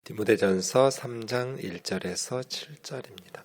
디모데전서 3장 1절에서 7절입니다.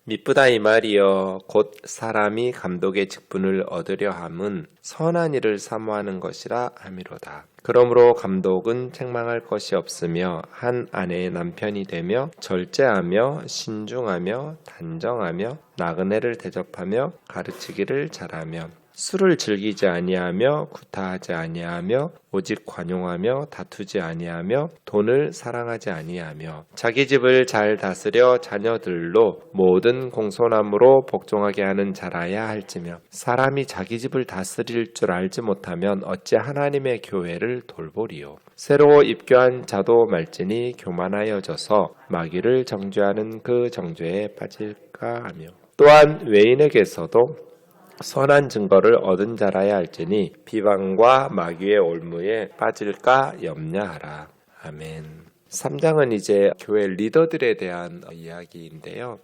미쁘다 이 말이여 곧 사람이 감독의 직분을 얻으려 함은 선한 일을 사모하는 것이라 함이로다. 그러므로 감독은 책망할 것이 없으며 한 아내의 남편이 되며 절제하며 신중하며 단정하며 나그네를 대접하며 가르치기를 잘하며 술을 즐기지 아니하며 구타하지 아니하며 오직 관용하며 다투지 아니하며 돈을 사랑하지 아니하며 자기 집을 잘 다스려 자녀들로 모든 공손함으로 복종하게 하는 자라야 할지며 사람이 자기 집을 다스릴 줄 알지 못하면 어찌 하나님의 교회를 돌보리요. 새로 입교한 자도 말지니 교만하여져서 마귀를 정죄하는 그 정죄에 빠질까 하며 또한 외인에게서도 선한 증거를 얻은 자라야 할지니 비방과 마귀의 올무에 빠질까 염려하라. 아멘. 3장은 이제 교회 리더들에 대한 이야기인데요.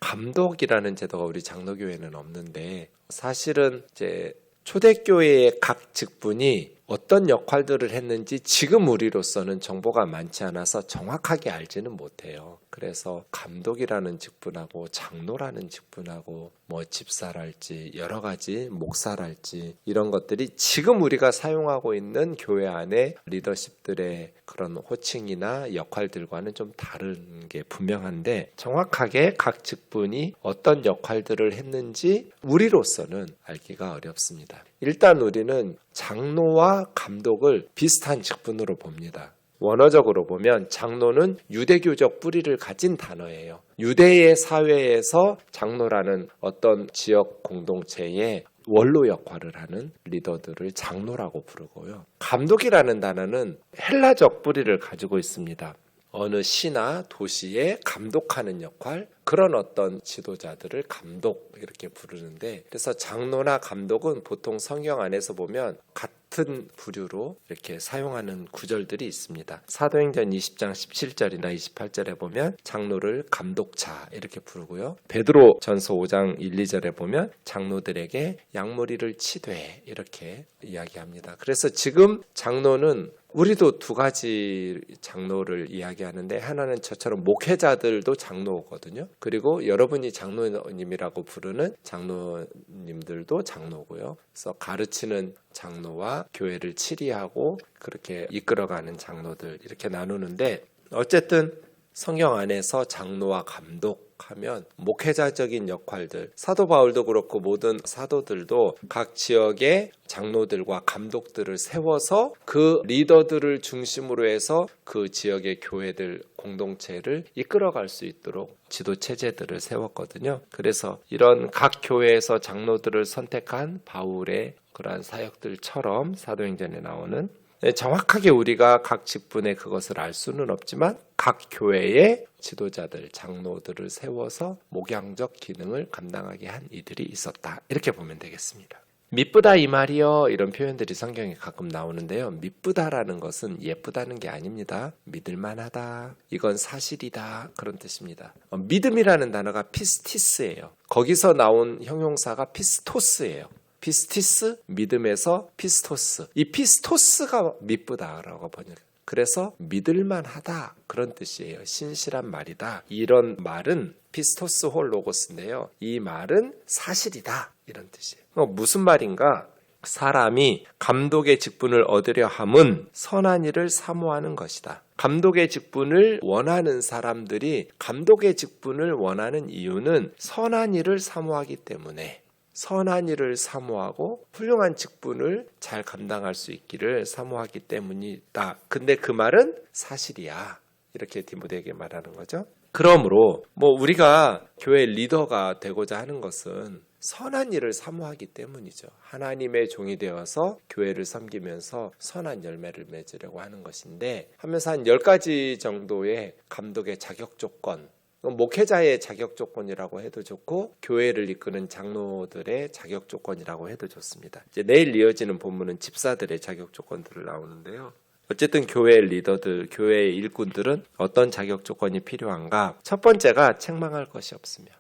감독이라는 제도가 우리 장로교회는 없는데 사실은 이제 초대교회의 각 직분이 어떤 역할들을 했는지 지금 우리로서는 정보가 많지 않아서 정확하게 알지는 못해요. 그래서 감독이라는 직분하고 장로라는 직분하고 뭐 집사랄지 여러 가지 목사랄지 이런 것들이 지금 우리가 사용하고 있는 교회 안에 리더십들의 그런 호칭이나 역할들과는 좀 다른 게 분명한데 정확하게 각 직분이 어떤 역할들을 했는지 우리로서는 알기가 어렵습니다. 일단 우리는 장로와 감독을 비슷한 직분으로 봅니다. 원어적으로 보면 장로는 유대교적 뿌리를 가진 단어예요. 유대의 사회에서 장로라는 어떤 지역 공동체의 원로 역할을 하는 리더들을 장로라고 부르고요. 감독이라는 단어는 헬라적 뿌리를 가지고 있습니다. 어느 시나 도시에 감독하는 역할, 그런 어떤 지도자들을 감독 이렇게 부르는데 그래서 장로나 감독은 보통 성경 안에서 보면 같은 부류로 이렇게 사용하는 구절들이 있습니다. 사도행전 20장 17절이나 28절에 보면 장로를 감독자 이렇게 부르고요. 베드로 전서 5장 1, 2절에 보면 장로들에게 양무리를 치되 이렇게 이야기합니다. 그래서 지금 장로는 우리도 두 가지 장로를 이야기하는데 하나는 저처럼 목회자들도 장로거든요. 그리고 여러분이 장로님이라고 부르는 장로님들도 장로고요. 그래서 가르치는 장로와 교회를 치리하고 그렇게 이끌어가는 장로들 이렇게 나누는데 어쨌든 성경 안에서 장로와 감독하면 목회자적인 역할들, 사도 바울도 그렇고 모든 사도들도 각 지역의 장로들과 감독들을 세워서 그 리더들을 중심으로 해서 그 지역의 교회들 공동체를 이끌어갈 수 있도록 지도 체제들을 세웠거든요. 그래서 이런 각 교회에서 장로들을 선택한 바울의 그러한 사역들처럼 사도행전에 나오는 정확하게 우리가 각 직분의 그것을 알 수는 없지만 각 교회의 지도자들, 장로들을 세워서 목양적 기능을 감당하게 한 이들이 있었다. 이렇게 보면 되겠습니다. 미쁘다 이 말이요 이런 표현들이 성경에 가끔 나오는데요. 미쁘다라는 것은 예쁘다는 게 아닙니다. 믿을만하다. 이건 사실이다. 그런 뜻입니다. 믿음이라는 단어가 피스티스예요. 거기서 나온 형용사가 피스토스예요. 피스티스, 믿음에서 피스토스. 이 피스토스가 미쁘다라고 번역. 그래서 믿을만하다 그런 뜻이에요. 신실한 말이다. 이런 말은 피스토스 홀 로고스인데요. 이 말은 사실이다 이런 뜻이에요. 무슨 말인가? 사람이 감독의 직분을 얻으려 함은 선한 일을 사모하는 것이다. 감독의 직분을 원하는 사람들이 감독의 직분을 원하는 이유는 선한 일을 사모하기 때문에 선한 일을 사모하고 훌륭한 직분을 잘 감당할 수 있기를 사모하기 때문이다. 근데 그 말은 사실이야. 이렇게 디모데에게 말하는 거죠. 그러므로 우리가 교회 리더가 되고자 하는 것은 선한 일을 사모하기 때문이죠. 하나님의 종이 되어서 교회를 섬기면서 선한 열매를 맺으려고 하는 것인데 하면서 한 10가지 정도의 감독의 자격 조건, 목회자의 자격 조건이라고 해도 좋고 교회를 이끄는 장로들의 자격 조건이라고 해도 좋습니다. 이제 내일 이어지는 본문은 집사들의 자격 조건들을 나오는데요. 어쨌든 교회 리더들, 교회의 일꾼들은 어떤 자격 조건이 필요한가? 첫 번째가 책망할 것이 없으며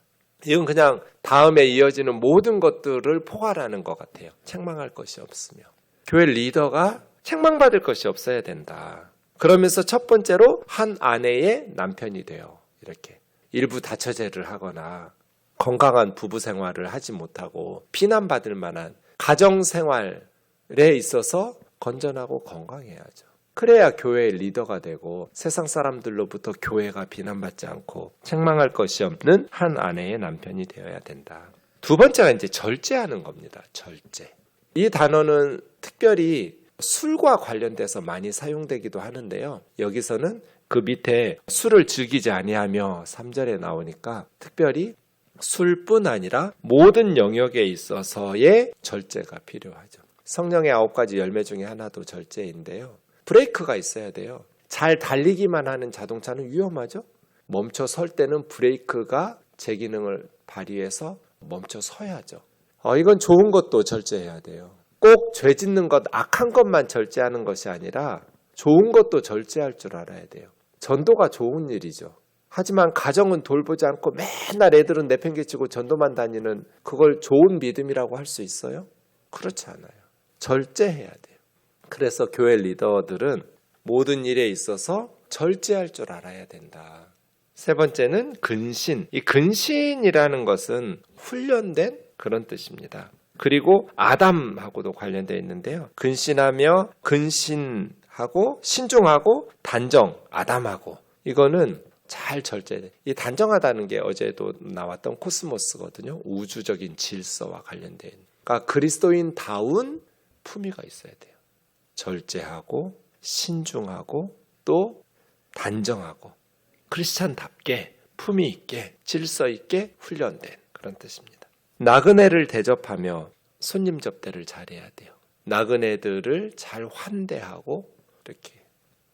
이건 그냥 다음에 이어지는 모든 것들을 포괄하는 것 같아요. 책망할 것이 없으며 교회 리더가 책망받을 것이 없어야 된다. 그러면서 첫 번째로 한 아내의 남편이 돼요. 이렇게 일부 다처제를 하거나 건강한 부부 생활을 하지 못하고 비난받을 만한 가정 생활에 있어서 건전하고 건강해야죠. 그래야 교회의 리더가 되고 세상 사람들로부터 교회가 비난받지 않고 책망할 것이 없는 한 아내의 남편이 되어야 된다. 두 번째가 이제 절제하는 겁니다. 절제. 이 단어는 특별히 술과 관련돼서 많이 사용되기도 하는데요. 여기서는 그 밑에 술을 즐기지 아니하며 3절에 나오니까 특별히 술뿐 아니라 모든 영역에 있어서의 절제가 필요하죠. 성령의 9가지 열매 중에 하나도 절제인데요. 브레이크가 있어야 돼요. 잘 달리기만 하는 자동차는 위험하죠. 멈춰 설 때는 브레이크가 제 기능을 발휘해서 멈춰 서야죠. 이건 좋은 것도 절제해야 돼요. 꼭 죄 짓는 것, 악한 것만 절제하는 것이 아니라 좋은 것도 절제할 줄 알아야 돼요. 전도가 좋은 일이죠. 하지만 가정은 돌보지 않고 맨날 애들은 내팽개치고 전도만 다니는 그걸 좋은 믿음이라고 할 수 있어요? 그렇지 않아요. 절제해야 돼요. 그래서 교회 리더들은 모든 일에 있어서 절제할 줄 알아야 된다. 세 번째는 근신. 이 근신이라는 것은 훈련된 그런 뜻입니다. 그리고 아담하고도 관련되어 있는데요. 근신하며 근신하고 신중하고 단정, 아담하고 이거는 잘 절제돼. 이 단정하다는 게 어제도 나왔던 코스모스거든요. 우주적인 질서와 관련된. 그러니까 그리스도인다운 품위가 있어야 돼요. 절제하고 신중하고 또 단정하고 크리스찬답게 품위 있게 질서 있게 훈련된 그런 뜻입니다. 나그네를 대접하며 손님 접대를 잘해야 돼요. 나그네들을 잘 환대하고 이렇게.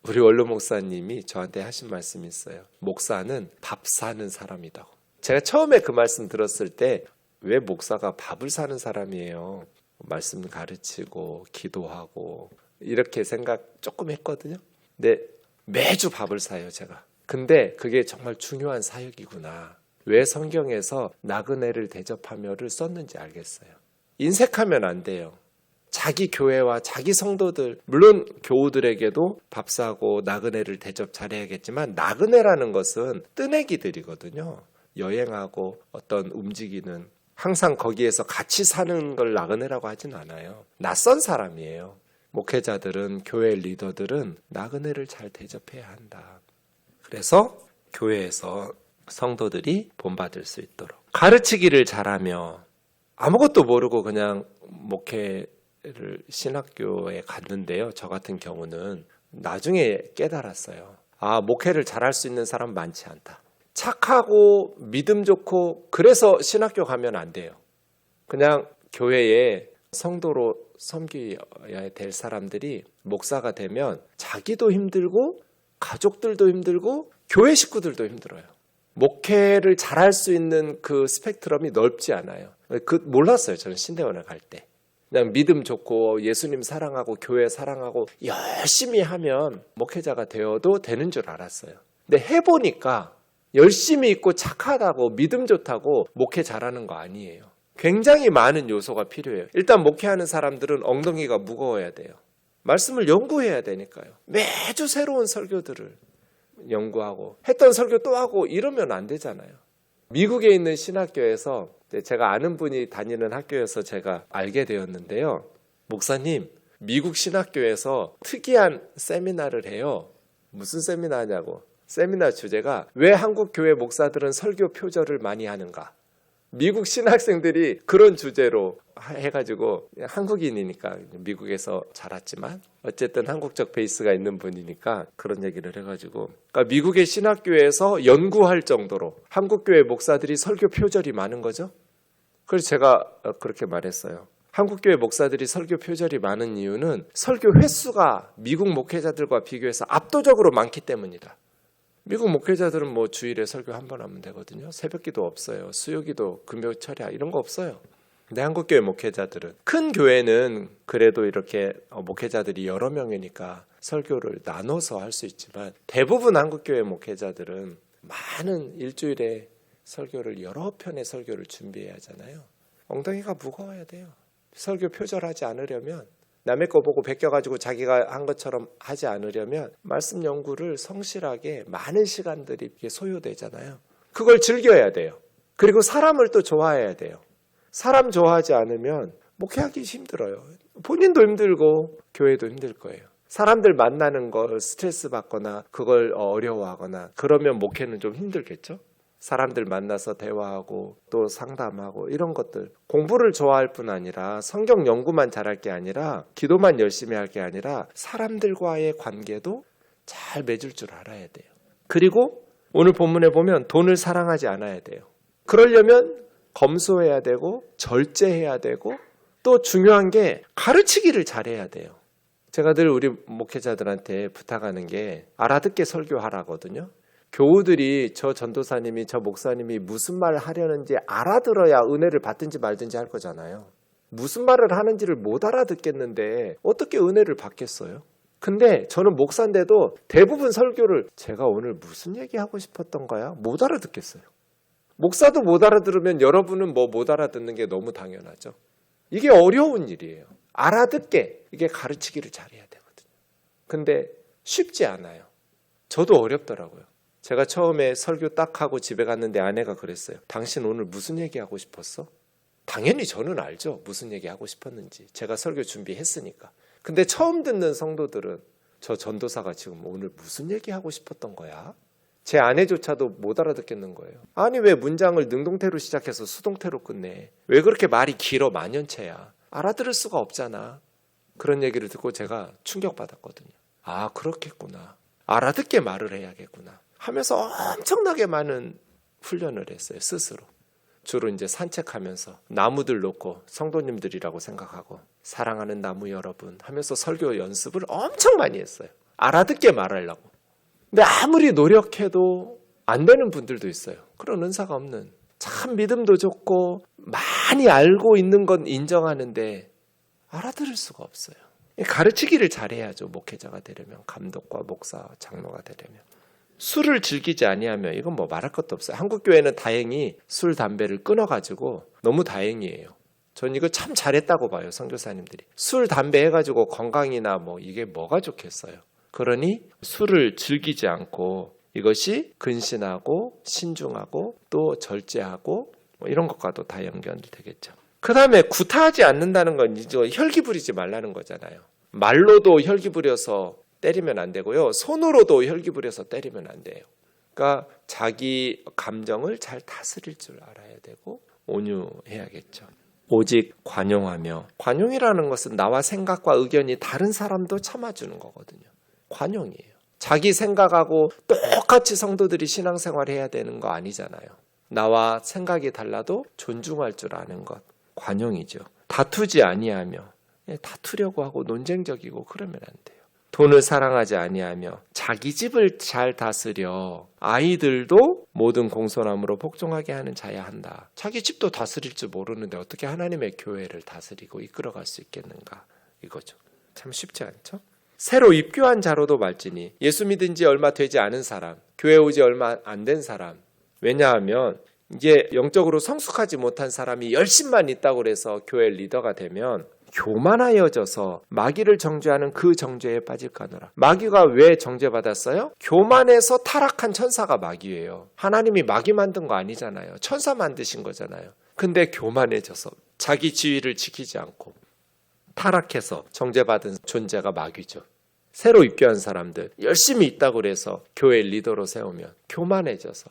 우리 원로 목사님이 저한테 하신 말씀이 있어요. 목사는 밥 사는 사람이라고. 제가 처음에 그 말씀 들었을 때 왜 목사가 밥을 사는 사람이에요? 말씀 가르치고 기도하고 이렇게 생각 조금 했거든요. 근데 매주 밥을 사요, 제가. 근데 그게 정말 중요한 사역이구나. 왜 성경에서 나그네를 대접하며를 썼는지 알겠어요. 인색하면 안 돼요. 자기 교회와 자기 성도들, 물론 교우들에게도 밥 사고 나그네를 대접 잘해야겠지만 나그네라는 것은 뜨내기들이거든요. 여행하고 어떤 움직이는 항상 거기에서 같이 사는 걸 나그네라고 하진 않아요. 낯선 사람이에요. 목회자들은 교회 리더들은 나그네를 잘 대접해야 한다. 그래서 교회에서 성도들이 본받을 수 있도록 가르치기를 잘하며 아무것도 모르고 그냥 목회를 신학교에 갔는데요. 저 같은 경우는 나중에 깨달았어요. 목회를 잘할 수 있는 사람 많지 않다. 착하고 믿음 좋고 그래서 신학교 가면 안 돼요. 그냥 교회에 성도로 섬겨야 될 사람들이 목사가 되면 자기도 힘들고 가족들도 힘들고 교회 식구들도 힘들어요. 목회를 잘할 수 있는 그 스펙트럼이 넓지 않아요. 몰랐어요. 저는 신대원을 갈 때. 그냥 믿음 좋고 예수님 사랑하고 교회 사랑하고 열심히 하면 목회자가 되어도 되는 줄 알았어요. 근데 해보니까 열심히 있고 착하다고 믿음 좋다고 목회 잘하는 거 아니에요. 굉장히 많은 요소가 필요해요. 일단 목회하는 사람들은 엉덩이가 무거워야 돼요. 말씀을 연구해야 되니까요. 매주 새로운 설교들을 연구하고 했던 설교 또 하고 이러면 안 되잖아요. 미국에 있는 신학교에서 제가 아는 분이 다니는 학교에서 제가 알게 되었는데요. 목사님, 미국 신학교에서 특이한 세미나를 해요. 무슨 세미나냐고. 세미나 주제가 왜 한국 교회 목사들은 설교 표절을 많이 하는가. 미국 신학생들이 그런 주제로 해가지고 한국인이니까 미국에서 자랐지만 어쨌든 한국적 베이스가 있는 분이니까 그런 얘기를 해가지고 그러니까 미국의 신학교에서 연구할 정도로 한국교회 목사들이 설교 표절이 많은 거죠. 그래서 제가 그렇게 말했어요. 한국교회 목사들이 설교 표절이 많은 이유는 설교 횟수가 미국 목회자들과 비교해서 압도적으로 많기 때문이다. 미국 목회자들은 뭐 주일에 설교 한 번 하면 되거든요. 새벽기도 없어요. 수요기도, 금요 철야 이런 거 없어요. 근데 한국교회 목회자들은 큰 교회는 그래도 이렇게 목회자들이 여러 명이니까 설교를 나눠서 할 수 있지만 대부분 한국교회 목회자들은 많은 일주일에 설교를 여러 편의 설교를 준비해야 하잖아요. 엉덩이가 무거워야 돼요. 설교 표절하지 않으려면 남의 거 보고 베껴가지고 자기가 한 것처럼 하지 않으려면 말씀 연구를 성실하게 많은 시간들이 소요되잖아요. 그걸 즐겨야 돼요. 그리고 사람을 또 좋아해야 돼요. 사람 좋아하지 않으면 목회하기 힘들어요. 본인도 힘들고 교회도 힘들 거예요. 사람들 만나는 걸 스트레스 받거나 그걸 어려워하거나 그러면 목회는 좀 힘들겠죠. 사람들 만나서 대화하고 또 상담하고 이런 것들, 공부를 좋아할 뿐 아니라 성경 연구만 잘할 게 아니라 기도만 열심히 할 게 아니라 사람들과의 관계도 잘 맺을 줄 알아야 돼요. 그리고 오늘 본문에 보면 돈을 사랑하지 않아야 돼요. 그러려면 검소해야 되고 절제해야 되고 또 중요한 게 가르치기를 잘해야 돼요. 제가 늘 우리 목회자들한테 부탁하는 게 알아듣게 설교하라거든요. 교우들이 저 전도사님이 저 목사님이 무슨 말을 하려는지 알아들어야 은혜를 받든지 말든지 할 거잖아요. 무슨 말을 하는지를 못 알아듣겠는데 어떻게 은혜를 받겠어요? 근데 저는 목사인데도 대부분 설교를 제가 오늘 무슨 얘기하고 싶었던 거야? 못 알아듣겠어요. 목사도 못 알아들으면 여러분은 뭐 못 알아듣는 게 너무 당연하죠. 이게 어려운 일이에요. 알아듣게 이게 가르치기를 잘해야 되거든요. 근데 쉽지 않아요. 저도 어렵더라고요. 제가 처음에 설교 딱 하고 집에 갔는데 아내가 그랬어요. 당신 오늘 무슨 얘기하고 싶었어? 당연히 저는 알죠. 무슨 얘기하고 싶었는지. 제가 설교 준비했으니까. 근데 처음 듣는 성도들은 저 전도사가 지금 오늘 무슨 얘기하고 싶었던 거야? 제 아내조차도 못 알아듣겠는 거예요. 아니 왜 문장을 능동태로 시작해서 수동태로 끝내? 왜 그렇게 말이 길어 만연체야? 알아들을 수가 없잖아. 그런 얘기를 듣고 제가 충격받았거든요. 아 그렇겠구나. 알아듣게 말을 해야겠구나 하면서 엄청나게 많은 훈련을 했어요. 스스로. 주로 이제 산책하면서 나무들 놓고 성도님들이라고 생각하고 사랑하는 나무 여러분 하면서 설교 연습을 엄청 많이 했어요. 알아듣게 말하려고. 근데 아무리 노력해도 안 되는 분들도 있어요. 그런 은사가 없는. 참 믿음도 좋고 많이 알고 있는 건 인정하는데 알아들을 수가 없어요. 가르치기를 잘해야죠. 목회자가 되려면. 감독과 목사, 장로가 되려면. 술을 즐기지 아니하면 이건 뭐 말할 것도 없어요. 한국 교회는 다행히 술, 담배를 끊어가지고 너무 다행이에요. 전 이거 참 잘했다고 봐요. 선교사님들이. 술, 담배 해가지고 건강이나 뭐 이게 뭐가 좋겠어요. 그러니 술을 즐기지 않고 이것이 근신하고 신중하고 또 절제하고 뭐 이런 것과도 다 연결되겠죠. 그 다음에 구타하지 않는다는 건 이제 혈기 부리지 말라는 거잖아요. 말로도 혈기 부려서 때리면 안 되고요. 손으로도 혈기 부려서 때리면 안 돼요. 그러니까 자기 감정을 잘 다스릴 줄 알아야 되고 온유해야겠죠. 오직 관용하며, 관용이라는 것은 나와 생각과 의견이 다른 사람도 참아주는 거거든요. 관용이에요. 자기 생각하고 똑같이 성도들이 신앙생활 해야 되는 거 아니잖아요. 나와 생각이 달라도 존중할 줄 아는 것, 관용이죠. 다투지 아니하며, 다투려고 하고 논쟁적이고 그러면 안 돼요. 돈을 사랑하지 아니하며 자기 집을 잘 다스려 아이들도 모든 공손함으로 복종하게 하는 자야 한다. 자기 집도 다스릴 줄 모르는데 어떻게 하나님의 교회를 다스리고 이끌어갈 수 있겠는가 이거죠. 참 쉽지 않죠? 새로 입교한 자로도 말지니 예수 믿은 지 얼마 되지 않은 사람, 교회 오지 얼마 안 된 사람. 왜냐하면 이제 영적으로 성숙하지 못한 사람이 열심만 있다고 해서 교회 리더가 되면 교만하여져서 마귀를 정죄하는 그 정죄에 빠질까노라. 마귀가 왜 정죄받았어요? 교만해서 타락한 천사가 마귀예요. 하나님이 마귀 만든 거 아니잖아요. 천사 만드신 거잖아요. 근데 교만해져서 자기 지위를 지키지 않고 타락해서 정죄받은 존재가 마귀죠. 새로 입교한 사람들 열심히 있다고 해서 교회 리더로 세우면 교만해져서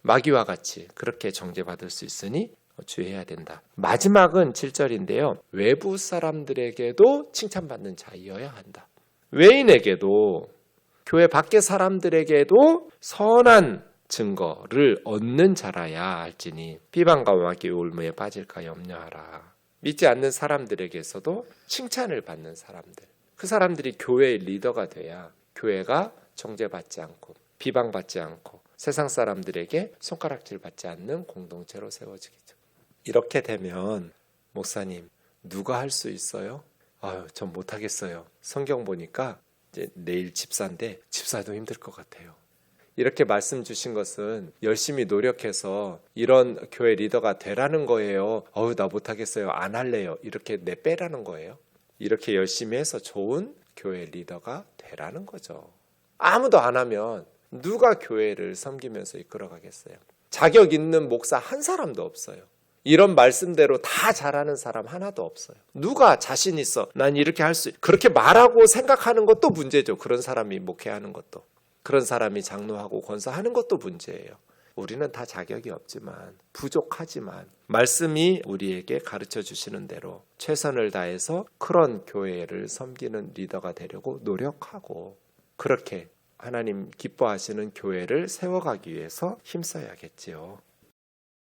마귀와 같이 그렇게 정죄받을 수 있으니 주의해야 된다. 마지막은 7절인데요. 외부 사람들에게도 칭찬받는 자이어야 한다. 외인에게도 교회 밖의 사람들에게도 선한 증거를 얻는 자라야 할지니 비방과 마귀의 올무에 빠질까 염려하라. 믿지 않는 사람들에게서도 칭찬을 받는 사람들. 그 사람들이 교회의 리더가 돼야 교회가 정죄받지 않고 비방받지 않고 세상 사람들에게 손가락질 받지 않는 공동체로 세워지겠죠. 이렇게 되면 목사님 누가 할 수 있어요? 아유 전 못하겠어요. 성경 보니까 이제 내일 집사인데 집사도 힘들 것 같아요. 이렇게 말씀 주신 것은 열심히 노력해서 이런 교회 리더가 되라는 거예요. 나 못하겠어요. 안 할래요. 이렇게 내빼라는 거예요. 이렇게 열심히 해서 좋은 교회 리더가 되라는 거죠. 아무도 안 하면 누가 교회를 섬기면서 이끌어가겠어요? 자격 있는 목사 한 사람도 없어요. 이런 말씀대로 다 잘하는 사람 하나도 없어요. 누가 자신 있어? 난 이렇게 할 수, 그렇게 말하고 생각하는 것도 문제죠. 그런 사람이 목회하는 것도. 그런 사람이 장로하고 권사하는 것도 문제예요. 우리는 다 자격이 없지만, 부족하지만 말씀이 우리에게 가르쳐 주시는 대로 최선을 다해서 그런 교회를 섬기는 리더가 되려고 노력하고, 그렇게 하나님 기뻐하시는 교회를 세워가기 위해서 힘써야겠지요.